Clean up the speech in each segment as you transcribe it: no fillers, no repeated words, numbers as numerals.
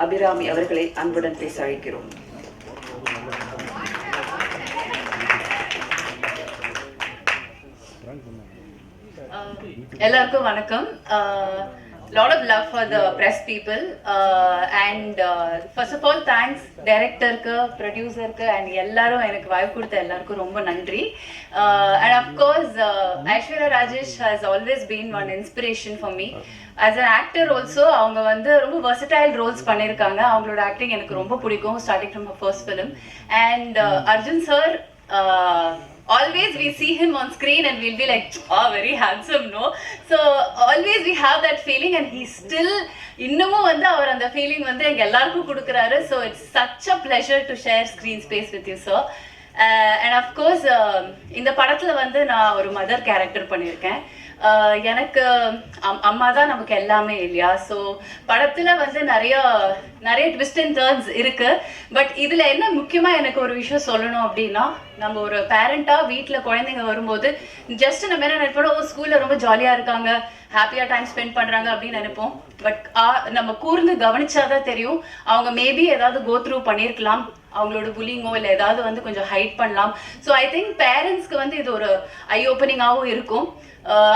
அபிராமி அவர்களை அன்புடன் பேச அழைக்கிறோம். எல்லாருக்கும் வணக்கம். Lot of love for the press people and first of all thanks director ku, producer ku and ellarum enakku vibe kudutha ellarkum romba nandri. And of course Aishwarya Rajesh has always been one inspiration for me as an actor also. Avanga vandu romba versatile roles pannirukanga. Avangaloda acting enakku romba pidikum starting from her first film. And Arjun sir, always we see him on screen and we'll be like, oh, very handsome, no? So always we have that feeling and he still இன்னமும் வந்து அவர் அந்த feeling வந்து எங்க எல்லாருக்கும் கொடுக்குறாரு. So it's such a pleasure to share screen space with you sir. And of course இந்த படத்தில் வந்து நான் ஒரு மதர் கேரக்டர் பண்ணியிருக்கேன். எனக்கு அம்மா தான் நமக்கு எல்லாமே இல்லையா. ஸோ படத்தில் வந்து நிறைய ட்விஸ்ட் அண்ட் டர்ன்ஸ் இருக்கு. பட் இதில் என்ன முக்கியமாக எனக்கு ஒரு விஷயம் சொல்லணும் அப்படின்னா, நம்ம ஒரு பேரண்டாக வீட்டில் குழந்தைங்க வரும்போது ஜஸ்ட் நம்ம என்ன நினைப்போம், ஸ்கூலில் ரொம்ப ஜாலியாக இருக்காங்க, ஹாப்பியாக டைம் ஸ்பெண்ட் பண்ணுறாங்க அப்படின்னு நினைப்போம். பட் நம்ம கூர்ந்து கவனிச்சாதான் தெரியும் அவங்க மேபி ஏதாவது கோ த்ரூ பண்ணியிருக்கலாம், அவங்களோட புல்லிங்கோ இல்லை ஏதாவது வந்து கொஞ்சம் ஹைட் பண்ணலாம். ஸோ ஐ திங்க் பேரண்ட்ஸ்க்கு வந்து இது ஒரு ஐ ஓப்பனிங்காகவும் இருக்கும்.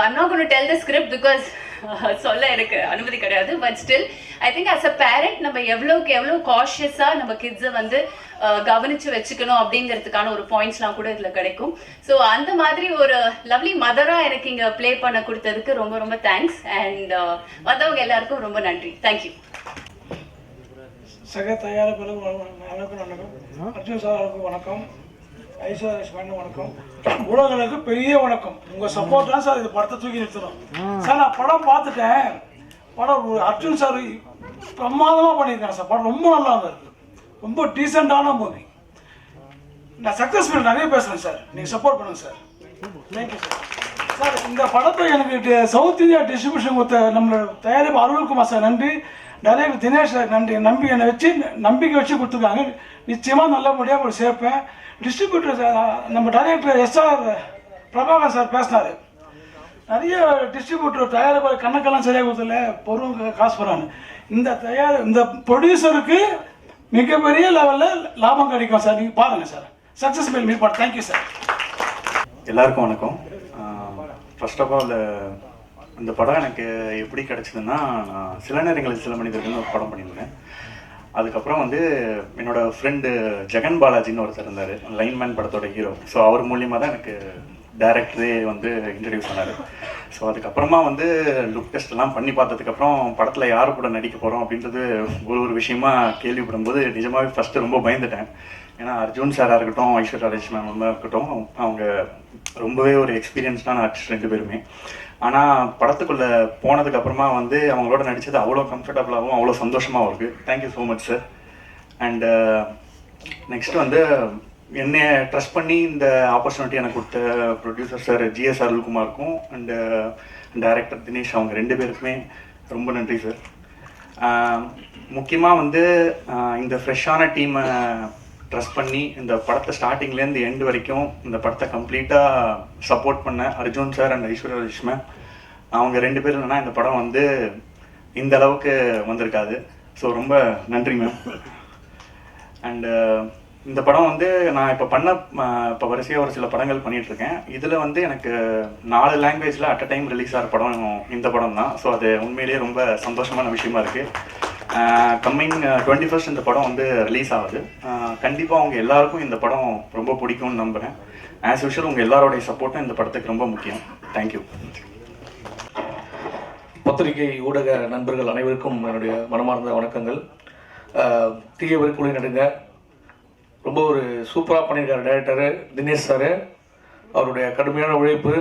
I'm not going to tell the script because சொல்ல எனக்கு அனுமதி கிடையாது. But still I think as a parent நம்ம எவ்வளோ காஷியஸாக நம்ம கிட்ஸை வந்து கவனித்து வச்சுக்கணும் அப்படிங்கிறதுக்கான ஒரு பாயிண்ட்ஸ்லாம் கூட இதில் கிடைக்கும். ஸோ அந்த மாதிரி ஒரு லவ்லி மதராக எனக்கு இங்கே ப்ளே பண்ண கொடுத்ததுக்கு ரொம்ப ரொம்ப தேங்க்ஸ். அண்ட் வந்தவங்க எல்லாருக்கும் ரொம்ப நன்றி. தேங்க்யூ. சக தயாரிப்பாளருக்கு வணக்கம், அர்ஜுன் சாருக்கு வணக்கம், ஐஸ்வர்யா வணக்கம், ஊடகங்களுக்கு பெரிய வணக்கம். உங்கள் சப்போர்ட் தான் சார் இது படத்தை தூக்கி நிறுத்தணும் சார். நான் படம் பார்த்துட்டேன். படம் அர்ஜுன் சார் பிரமாதமாக பண்ணியிருக்காங்க சார். படம் ரொம்ப நல்லா இருக்கு, ரொம்ப டீசெண்டான மூவி. நான் சக்ஸஸ் பண்ண நிறைய பேசுகிறேன் சார், நீங்கள் சப்போர்ட் பண்ணுங்கள் சார். Thank you sir. சார் இந்த படத்தை எனக்கு சவுத் இந்தியா டிஸ்ட்ரிபியூஷன் கொடுத்த நம்மளோட தயாரிப்பு அருள்குமார் சார் நன்றி, நிறைய தினேஷ் சார் நன்றி. நம்பிக்கை வச்சு கொடுத்துருக்காங்க. நிச்சயமாக நல்லபடியாக ஒரு சேர்ப்பேன். டிஸ்ட்ரிபியூட்டர் நம்ம டைரக்டர் எஸ்ஆர் பிரபாகர் சார் பேசினார். நிறைய டிஸ்ட்ரிபியூட்டர் தயாரிப்பாளர் கணக்கெல்லாம் சரியாக கொடுத்துல பொருள் காசு போகிறான்னு. இந்த ப்ரொடியூசருக்கு மிகப்பெரிய லெவலில் லாபம் கிடைக்கும் சார். நீங்கள் பாருங்கள் சார். சக்ஸஸ் மேல் மீட் பண்ண. Thank you sir. எல்லாருக்கும் வணக்கம். ஃபர்ஸ்ட் ஆஃப் ஆல் இந்த படம் எனக்கு எப்படி கிடச்சிதுன்னா, நான் சில நேரங்களில் சில மனிதர்கள்னு ஒரு படம் பண்ணியிருந்தேன். அதுக்கப்புறம் வந்து என்னோடய ஃப்ரெண்டு ஜெகன் பாலாஜின்னு ஒருத்தர் இருந்தார், லைன்மேன் படத்தோட ஹீரோ. ஸோ அவர் மூலியமாக தான் எனக்கு டேரக்டரே வந்து இன்ட்ரடியூஸ் பண்ணார். ஸோ அதுக்கப்புறமா வந்து லுக் டெஸ்ட்லாம் பண்ணி பார்த்ததுக்கப்புறம் படத்தில் யார் கூட நடிக்க போகிறோம் அப்படின்றது ஒரு விஷயமா கேள்விப்படும்போது நிஜமாகவே ஃபஸ்ட்டு ரொம்ப பயந்துட்டேன். ஏன்னா அர்ஜுன் சாராக இருக்கட்டும், ஐஸ்வர்யா ராஜேஷ் மேம் இருக்கட்டும், அவங்க ரொம்பவே ஒரு எக்ஸ்பீரியன்ஸ்டான ஆர்டிஸ்ட் ரெண்டு பேருமே. ஆனால் படத்துக்குள்ளே போனதுக்கப்புறமா வந்து அவங்களோட நடித்தது அவ்வளோ கம்ஃபர்டபுளாகவும் அவ்வளோ சந்தோஷமாகவும் இருக்குது. Thank you so much sir. And next வந்து என்னை ட்ரஸ்ட் பண்ணி இந்த ஆப்பர்ச்சுனிட்டி எனக்கு கொடுத்த ப்ரொடியூசர் சார் ஜிஎஸ் அருள்குமாருக்கும் அண்டு டைரக்டர் தினேஷ், அவங்க ரெண்டு பேருக்குமே ரொம்ப நன்றி சார். முக்கியமாக வந்து இந்த ஃப்ரெஷ்ஷான டீமை ட்ரஸ்ட் பண்ணி இந்த படத்தை ஸ்டார்டிங்லேருந்து எண்டு வரைக்கும் இந்த படத்தை கம்ப்ளீட்டாக சப்போர்ட் பண்ண Arjun sir and Aishwarya Rajesh ma'am, அவங்க ரெண்டு பேரும் இல்லைன்னா இந்த படம் வந்து இந்த அளவுக்கு வந்திருக்காது. ஸோ ரொம்ப நன்றி மேம். அண்டு இந்த படம் வந்து நான் இப்போ வரிசையாக ஒரு சில படங்கள் பண்ணிகிட்ருக்கேன். இதில் வந்து எனக்கு 4 லாங்குவேஜில் அட் அ டைம் ரிலீஸ் ஆகிற படம் இந்த படம் தான். ஸோ அது உண்மையிலேயே ரொம்ப சந்தோஷமான விஷயமா இருக்குது. கம்மிங் 21st இந்த படம் வந்து ரிலீஸ் ஆகுது. கண்டிப்பாக அவங்க எல்லாருக்கும் இந்த படம் ரொம்ப பிடிக்கும்னு நம்புகிறேன். ஆஸ் யூஷுவல் உங்கள் எல்லாரோடைய சப்போர்ட்டும் இந்த படத்துக்கு ரொம்ப முக்கியம். தேங்க்யூ. பத்திரிகை ஊடக நண்பர்கள் அனைவருக்கும் என்னுடைய மனமார்ந்த வணக்கங்கள். தீயவர் குழி நடுங்க ரொம்ப ஒரு சூப்பராக பண்ணியிருக்காரு டைரக்டரு தினேஷ் சார். அவருடைய கடுமையான உழைப்பு,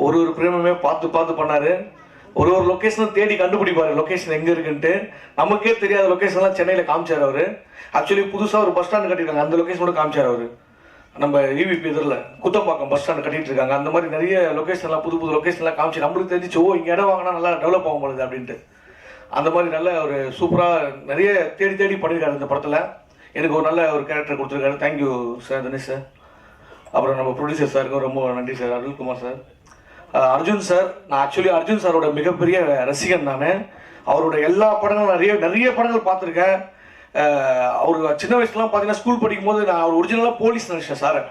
ஒரு பிரேமுமே பார்த்து பண்ணார். ஒரு லொக்கேஷனை தேடி கண்டுபிடிப்பார், லொக்கேஷன் எங்கே இருக்குன்ட்டு. நமக்கே தெரியாத லொக்கேஷன்லாம் சென்னையில் காமிச்சார் அவர். ஆக்சுவலி புதுசாக ஒரு பஸ் ஸ்டாண்டு கட்டியிருக்காங்க, அந்த லொக்கேஷன் கூட காமிச்சார் அவர். நம்ம இவிபி எதிரில் குத்தப்பாக்கம் பஸ் ஸ்டாண்டு கட்டிகிட்டு இருக்காங்க. அந்த மாதிரி நிறைய லொக்கேஷன்லாம் புது லொக்கேஷன்லாம் காமிச்சு நம்மளுக்கு தெரிஞ்சிச்சு, இங்கே இடம் வாங்கினா நல்லா டெவலப் ஆகும் பொழுது அப்படின்ட்டு. அந்த மாதிரி நல்ல ஒரு சூப்பராக நிறைய தேடி பண்ணியிருக்காரு இந்த படத்தில். எனக்கு ஒரு நல்ல ஒரு கேரக்டர் கொடுத்துருக்காரு. Thank you sir Dinesh sir. அப்புறம் நம்ம ப்ரொடியூசர் சாருக்கும் ரொம்ப நன்றி sir, Arulkumar sir. Arjun sir, நான் ஆக்சுவலி அர்ஜுன் சாரோட மிகப்பெரிய ரசிகன். நான் அவரோட எல்லா படங்களும் நிறைய படங்கள் பார்த்துருக்கேன். அவர் சின்ன வயசுலாம் பார்த்தீங்கன்னா ஸ்கூல் படிக்கும் போது நான் அவர் ஒரிஜினலாக போலீஸ் நினைச்சேன் சார்.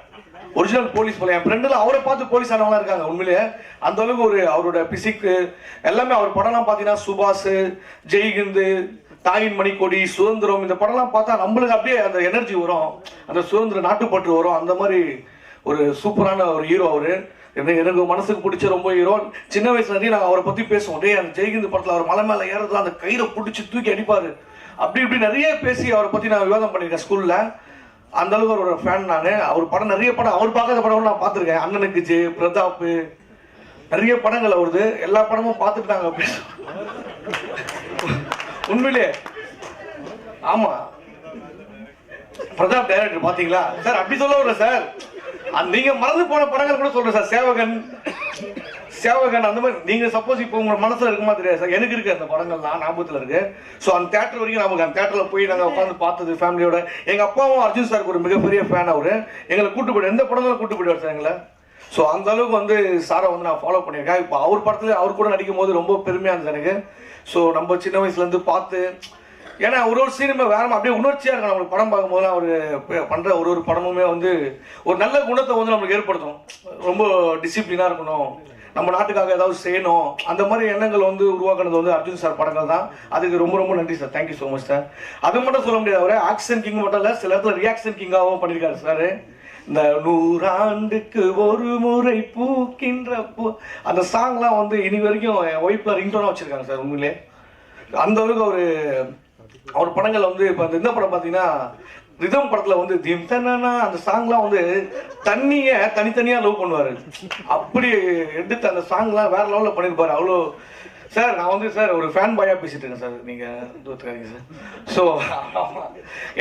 ஒரிஜினல் போலீஸ் போல என் ஃப்ரெண்டுலாம் அவரை பார்த்து போலீஸ் ஆனவங்களாம் இருக்காங்க. உண்மையிலேயே அந்த அளவுக்கு ஒரு அவரோட பிசிக்கு எல்லாமே அவர் படம்லாம் பார்த்தீங்கன்னா சுபாஷ், ஜெய்ஹிந்து, தாயின் மணிக்கொடி, சுதந்திரம், இந்த படம்லாம் பார்த்தா நம்மளுக்கு அப்படியே அந்த எனர்ஜி வரும், அந்த சுதந்திர நாட்டுப்பற்று வரும். அந்த மாதிரி ஒரு சூப்பரான ஒரு ஹீரோ அவர். எனக்கு மனசுக்கு பிடிச்ச ரொம்ப ஹீரோ. சின்ன வயசுல இருந்து நாங்கள் அவரை பற்றி பேசுவோம். டே அந்த ஜெய்ஹிந்து படத்தில் அவர் மலை மேலே ஏறதுல அந்த கயிறை பிடிச்சி தூக்கி அடிப்பார், அப்படி இப்படி நிறைய பேசி அவரை பற்றி நான் விவாதம் பண்ணியிருக்கேன் ஸ்கூலில். அந்த அளவுக்கு அவரோட ஃபேன் நான். அவர் படம் நிறைய படம் அவர் பார்க்காத படம் நான் பார்த்துருக்கேன். அண்ணனுக்கு ஜெய், பிரதாப், நிறைய படங்கள் அவருது. எல்லா படமும் பார்த்துட்டு நாங்கள் பேசுவோம். உண்மையிலே ஆமா, பிரதாப் டைரக்டர் பாத்தீங்களா சார்? அப்படி சொல்ல வரல சார், நீங்க மறந்து போன படங்கள் கூட சொல்றேன் சார். சேவகன் அந்த மாதிரி நீங்க சப்போஸ் இப்போ உங்க மனசுல இருக்குமா தெரியாது சார், எனக்கு இருக்கு அந்த படங்கள்லாம் ஞாபகத்துல இருக்கு. ஸோ அந்த தேட்டர் வரைக்கும் நமக்கு அந்த தேட்டர்ல போய் நாங்கள் உட்காந்து பார்த்தது ஃபேமிலியோட. எங்க அப்பாவும் அர்ஜுன் சாருக்கு ஒரு மிகப்பெரிய ஃபேன். அவரு எங்களை கூட்டு போய்ட்டு எந்த படங்களும் கூட்டு போயிடுவார் சார் எங்களை. ஸோ அந்த அளவுக்கு வந்து சாரை வந்து நான் ஃபாலோ பண்ணியிருக்கேன். இப்போ அவர் படத்துல அவர் கூட நடிக்கும் போது ரொம்ப பெருமையா இருந்தது எனக்கு. ஸோ நம்ம சின்ன வயசுல இருந்து பார்த்து, ஏன்னா ஒரு சினிமா வேற அப்படியே உணர்ச்சியா இருக்கும். நம்மளுக்கு படம் பார்க்கும்போது அவர் பண்ற ஒரு படமுமே வந்து ஒரு நல்ல குணத்தை வந்து நம்மளுக்கு ஏற்படுத்தும். ரொம்ப டிசிப்ளினா இருக்கணும், நம்ம நாட்டுக்காக ஏதாவது செய்யணும், அந்த மாதிரி எண்ணங்கள் வந்து உருவாக்குனது வந்து அர்ஜுன் சார் படங்கள் தான். அதுக்கு ரொம்ப ரொம்ப நன்றி sir. Thank you so much sir. அது மட்டும் சொல்ல முடியாது, அவர் ஆக்ஷன் கிங் மட்டும் இல்லை, சில இடத்துல ரியாக்ஷன் கிங்காகவும் பண்ணியிருக்காரு சார். இந்த 100 ஆண்டுக்கு ஒரு முறை பூக்கின்ற பூ அந்த சாங்லாம் வந்து இனி வரைக்கும் என் ஒய்ஃப்ல ரிங்டோனாக வச்சிருக்காங்க சார். உண்மையிலே அந்த அளவுக்கு அவர் படங்கள் வந்து இப்போ இந்த படம் பார்த்தீங்கன்னா ரிதம் படத்துல வந்து திம் தன்னா அந்த சாங்லாம் வந்து தண்ணியை தனித்தனியா லவ் பண்ணுவாரு. அப்படி எடுத்து அந்த சாங்லாம் வேற லெவலில் பண்ணியிருப்பாரு. அவ்வளோ சார் நான் வந்து சார் ஒரு ஃபேன் பாயா பேசிட்டு இருக்கேன் சார், நீங்க தூத்துக்காதீங்க சார். ஸோ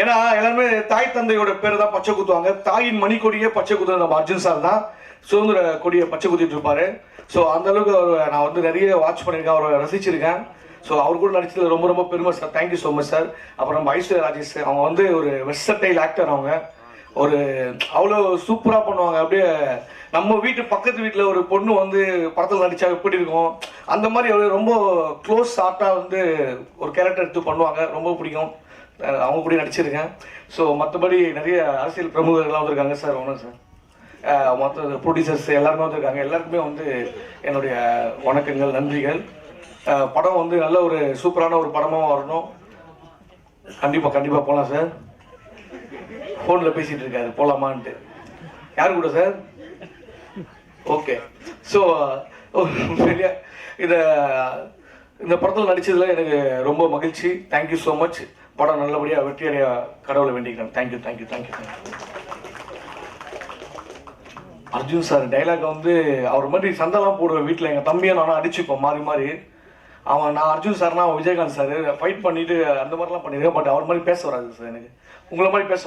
ஏன்னா எல்லாருமே தாய் தந்தையோட பேர் தான் பச்சை குத்துவாங்க. தாயின் மணிக்கொடியே பச்சை குத்துறது நம்ம அர்ஜுன் சார் தான். சுதந்திர கொடியை பச்சை குத்திட்டு இருப்பாரு. ஸோ அந்த அளவுக்கு நான் வந்து நிறைய வாட்ச் பண்ணியிருக்கேன், அவரை ரசிச்சிருக்கேன். ஸோ அவர் கூட நடிச்சது ரொம்ப ரொம்ப பெருமை sir. Thank you so much sir. அப்புறம் நம்ம ஐஸ்வர்யா ராஜேஷ், அவங்க வந்து ஒரு வெர்சடைல் ஆக்டர். அவங்க ஒரு அவ்வளோ சூப்பராக பண்ணுவாங்க. அப்படியே நம்ம வீட்டு பக்கத்து வீட்டில் ஒரு பொண்ணு வந்து படத்தில் நடித்தா எப்படி இருக்கும் அந்த மாதிரி அவர் ரொம்ப க்ளோஸ் ஆர்ட்டாக வந்து ஒரு கேரக்டர் எடுத்து பண்ணுவாங்க. ரொம்ப பிடிக்கும், அவங்க கூட நடிச்சிருக்கேன். ஸோ மற்றபடி நிறைய அரசியல் பிரமுகர்கள்லாம் வந்திருக்காங்க சார். ஒன்றும் சார் மற்ற ப்ரொடியூசர்ஸ் எல்லாருமே வந்திருக்காங்க. எல்லாருக்குமே வந்து என்னுடைய வணக்கங்கள், நன்றிகள். படம் வந்து நல்ல ஒரு சூப்பரான ஒரு படமாக வரணும். கண்டிப்பாக போகலாம் சார். ஃபோனில் பேசிகிட்டு இருக்காரு போகலாமான்ட்டு. யார் கூட சார்? ஓகே. ஸோ இந்த படத்தில் நடித்ததில் எனக்கு ரொம்ப மகிழ்ச்சி. Thank you so much. படம் நல்லபடியாக வெற்றியடைய கடவுளை வேண்டிக்கிறேன். தேங்க்யூ. அர்ஜுன் சார் டைலாக் வந்து அவர் மாதிரி சண்டைலாம் போடுவேன் வீட்டில். எங்கள் தம்பியை நானும் அடிச்சுப்போம் மாறி. நான் அர்ஜுன் சார்னா விஜயகாந்த் சார் ஃபைட் பண்ணிட்டு அந்த மாதிரிலாம் பண்ணியிருக்கேன். பட் அவர் மாதிரி பேச வராது சார் எனக்கு. உங்களை மாதிரி பேச